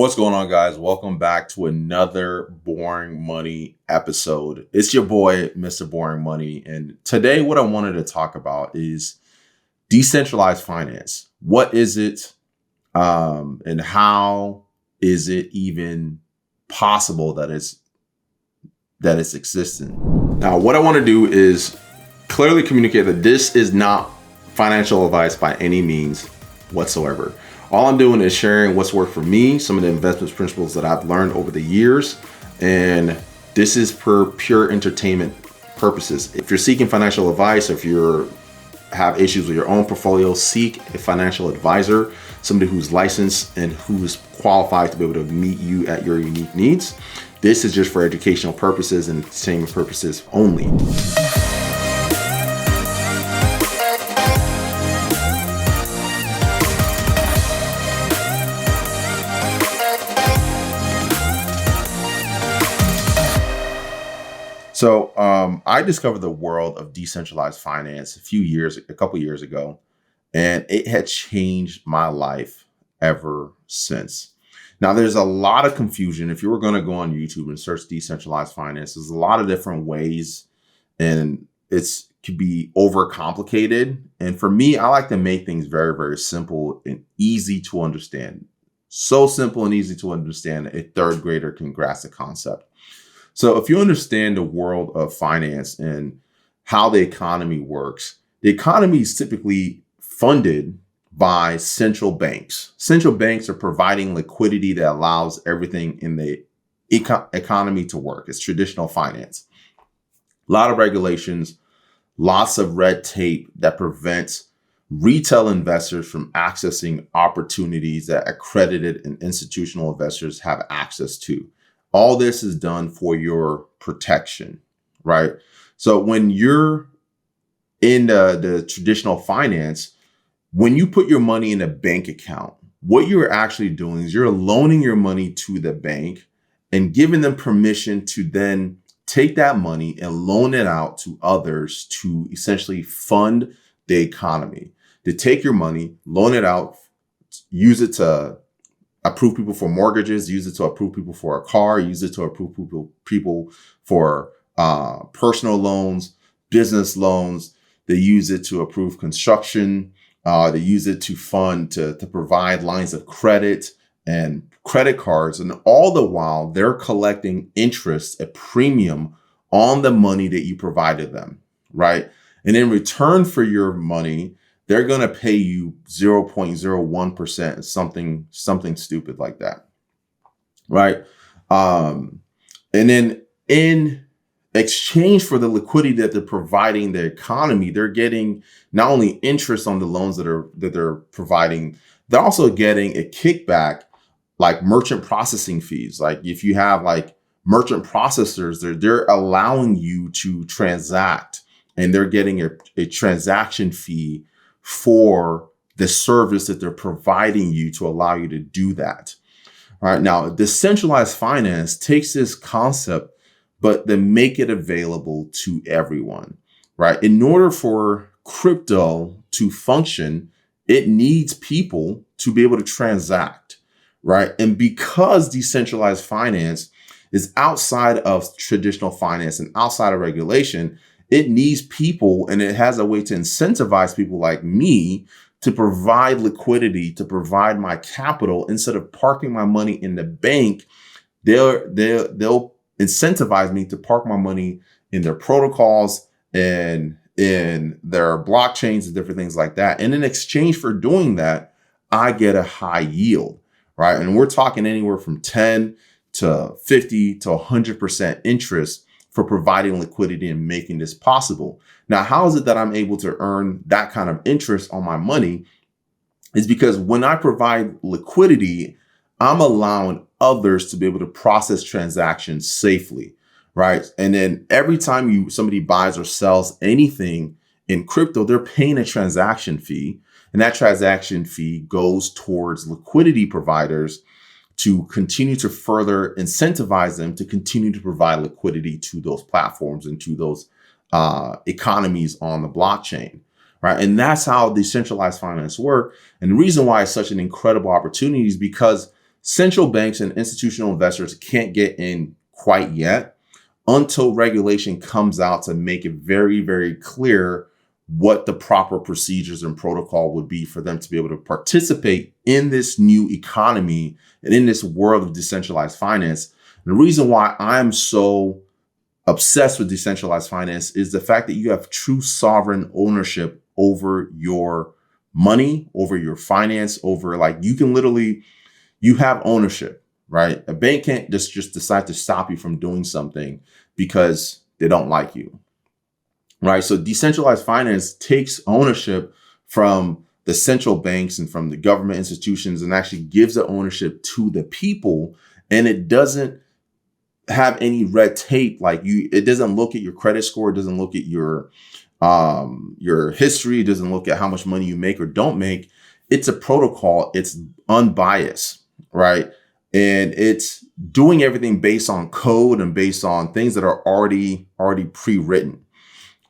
What's going on, guys? Welcome back to another Boring Money episode. It's your boy, Mr.Boring Money. And today, what I wanted to talk about is decentralized finance. What is it? And how is it even possible that it's existing? Now, what I want to do is clearly communicate that this is not financial advice by any means whatsoever. All I'm doing is sharing what's worked for me, some of the investment principles that I've learned over the years, and this is for pure entertainment purposes. If you're seeking financial advice, if you have issues with your own portfolio, seek a financial advisor, somebody who's licensed and who's qualified to be able to meet you at your unique needs. This is just for educational purposes and entertainment purposes only. So I discovered the world of decentralized finance a couple years ago, and it had changed my life ever since. Now, there's a lot of confusion. If you were going to go on YouTube and search decentralized finance, there's a lot of different ways, and it could be overcomplicated. And for me, I like to make things very, very simple and easy to understand. So simple and easy to understand, a third grader can grasp the concept. So if you understand the world of finance and how the economy works, the economy is typically funded by central banks. Central banks are providing liquidity that allows everything in the economy to work. It's traditional finance. A lot of regulations, lots of red tape that prevents retail investors from accessing opportunities that accredited and institutional investors have access to. All this is done for your protection, right? So when you're in the traditional finance, when you put your money in a bank account, what you're actually doing is you're loaning your money to the bank and giving them permission to then take that money and loan it out to others to essentially fund the economy. To take your money, loan it out, use it to approve people for mortgages, use it to approve people for a car, use it to approve people for personal loans, business loans. They use it to approve construction. They use it to fund, to provide lines of credit and credit cards. And all the while, they're collecting interest, a premium on the money that you provided them, right? And in return for your money, they're going to pay you 0.01%, something stupid like that, right? And then in exchange for the liquidity that they're providing the economy, they're getting not only interest on the loans that they're providing, they're also getting a kickback like merchant processing fees. Like if you have like merchant processors, they're allowing you to transact, and they're getting a transaction fee for the service that they're providing you to allow you to do that. All right. Now, decentralized finance takes this concept, but they make it available to everyone, right? In order for crypto to function, it needs people to be able to transact, right? And because decentralized finance is outside of traditional finance and outside of regulation, it needs people, and it has a way to incentivize people like me to provide liquidity, to provide my capital. Instead of parking my money in the bank, they'll incentivize me to park my money in their protocols and in their blockchains and different things like that. And in exchange for doing that, I get a high yield, right? And we're talking anywhere from 10 to 50 to 100% interest for providing liquidity and making this possible. Now, how is it that I'm able to earn that kind of interest on my money? Is because when I provide liquidity, I'm allowing others to be able to process transactions safely, right? And then every time somebody buys or sells anything in crypto, they're paying a transaction fee. And that transaction fee goes towards liquidity providers to continue to further incentivize them to continue to provide liquidity to those platforms and to those economies on the blockchain, right? And that's how decentralized finance work. And the reason why it's such an incredible opportunity is because Central banks and institutional investors can't get in quite yet until regulation comes out to make it very, very clear what the proper procedures and protocol would be for them to be able to participate in this new economy and in this world of decentralized finance. And the reason why I'm so obsessed with decentralized finance is the fact that you have true sovereign ownership over your money, over your finance, over like you can literally, you have ownership, right? A bank can't just decide to stop you from doing something because they don't like you, right? So decentralized finance takes ownership from the central banks and from the government institutions and actually gives the ownership to the people. And it doesn't have any red tape. Like it doesn't look at your credit score. It doesn't look at your history. It doesn't look at how much money you make or don't make. It's a protocol. It's unbiased, right? And it's doing everything based on code and based on things that are already pre-written.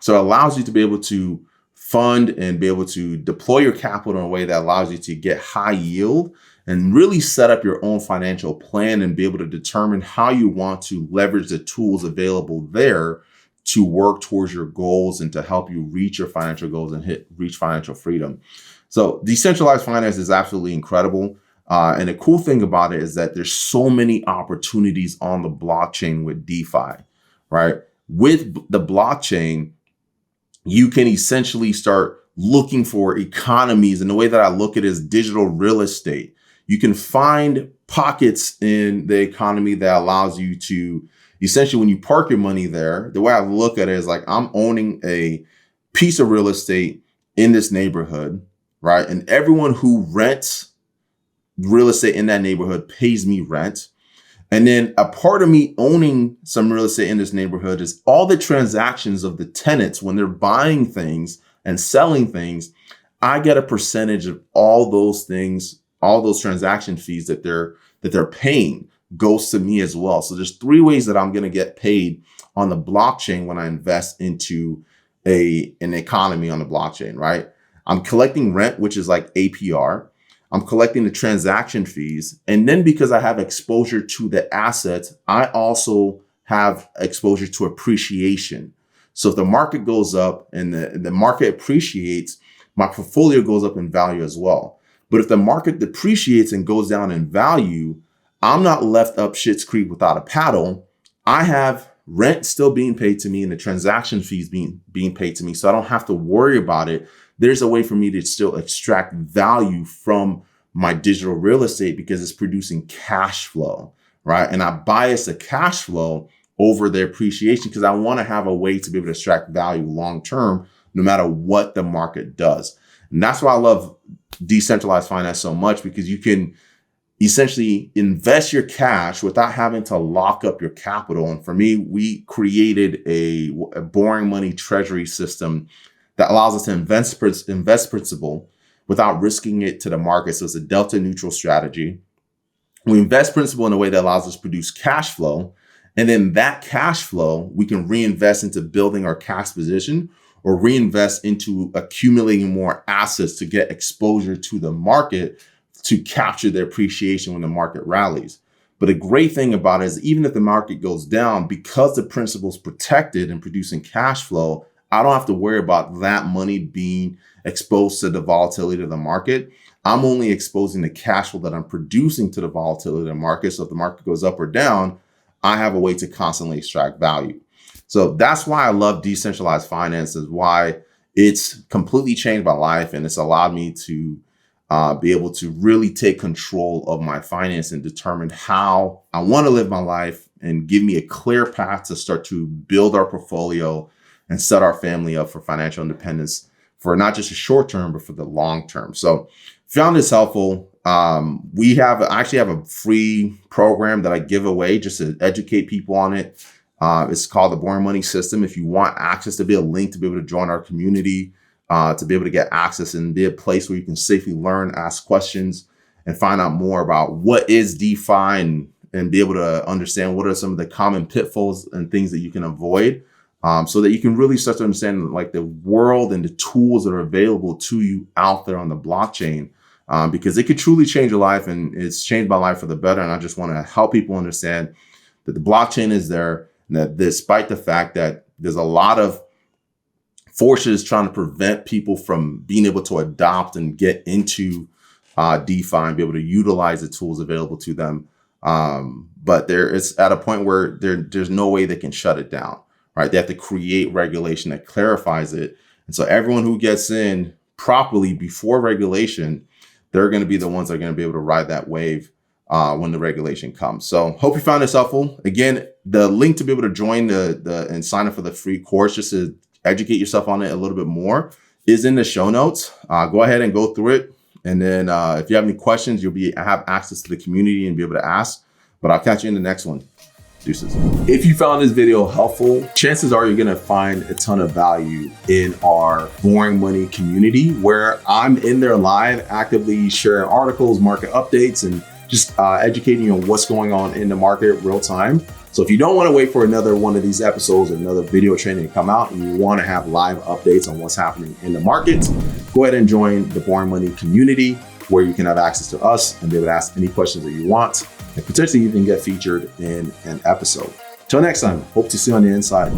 So it allows you to be able to fund and be able to deploy your capital in a way that allows you to get high yield and really set up your own financial plan and be able to determine how you want to leverage the tools available there to work towards your goals and to help you reach your financial goals and reach financial freedom. So decentralized finance is absolutely incredible. And the cool thing about it is that there's so many opportunities on the blockchain with DeFi, right? With the blockchain, you can essentially start looking for economies. And the way that I look at it is digital real estate. You can find pockets in the economy that allows you to essentially, when you park your money there, the way I look at it is like I'm owning a piece of real estate in this neighborhood, right? And everyone who rents real estate in that neighborhood pays me rent. And then a part of me owning some real estate in this neighborhood is all the transactions of the tenants when they're buying things and selling things. I get a percentage of all those things, all those transaction fees that they're paying goes to me as well. So there's three ways that I'm going to get paid on the blockchain when I invest into an economy on the blockchain, right? I'm collecting rent, which is like APR. I'm collecting the transaction fees. And then because I have exposure to the assets, I also have exposure to appreciation. So if the market goes up and the market appreciates, my portfolio goes up in value as well. But if the market depreciates and goes down in value, I'm not left up shit's creek without a paddle. I have rent still being paid to me and the transaction fees being paid to me. So I don't have to worry about it. There's a way for me to still extract value from my digital real estate because it's producing cash flow, right? And I bias the cash flow over the appreciation because I want to have a way to be able to extract value long term, no matter what the market does. And that's why I love decentralized finance so much, because you can essentially invest your cash without having to lock up your capital. And for me, we created a boring money treasury system that allows us to invest principal without risking it to the market. So it's a delta neutral strategy. We invest principal in a way that allows us to produce cash flow. And then that cash flow, we can reinvest into building our cash position or reinvest into accumulating more assets to get exposure to the market to capture the appreciation when the market rallies. But the great thing about it is even if the market goes down, because the principal is protected and producing cash flow, I don't have to worry about that money being exposed to the volatility of the market. I'm only exposing the cash flow that I'm producing to the volatility of the market. So if the market goes up or down, I have a way to constantly extract value. So that's why I love decentralized finance, is why it's completely changed my life. And it's allowed me to be able to really take control of my finance and determine how I want to live my life and give me a clear path to start to build our portfolio and set our family up for financial independence for not just a short term, but for the long term. So found this helpful. I actually have a free program that I give away just to educate people on it. It's called the Boring Money System. If you want access, to be a link to be able to join our community, to be able to get access and be a place where you can safely learn, ask questions, and find out more about what is DeFi and be able to understand what are some of the common pitfalls and things that you can avoid. So that you can really start to understand like the world and the tools that are available to you out there on the blockchain. because it could truly change your life, and it's changed my life for the better. And I just want to help people understand that the blockchain is there, and that despite the fact that there's a lot of forces trying to prevent people from being able to adopt and get into DeFi and be able to utilize the tools available to them. But it's at a point where there's no way they can shut it down, right? They have to create regulation that clarifies it. And so everyone who gets in properly before regulation, they're going to be the ones that are going to be able to ride that wave when the regulation comes. So hope you found this helpful. Again, the link to be able to join and sign up for the free course, just to educate yourself on it a little bit more, is in the show notes. Go ahead and go through it. And then if you have any questions, you'll have access to the community and be able to ask. But I'll catch you in the next one. Deuces. If you found this video helpful, chances are you're going to find a ton of value in our Boring Money community, where I'm in there live, actively sharing articles, market updates, and just educating you on what's going on in the market real time. So if you don't want to wait for another one of these episodes or another video training to come out, and you want to have live updates on what's happening in the market, go ahead and join the Boring Money community, where you can have access to us and be able to ask any questions that you want, and potentially even get featured in an episode. Till next time, hope to see you on the inside.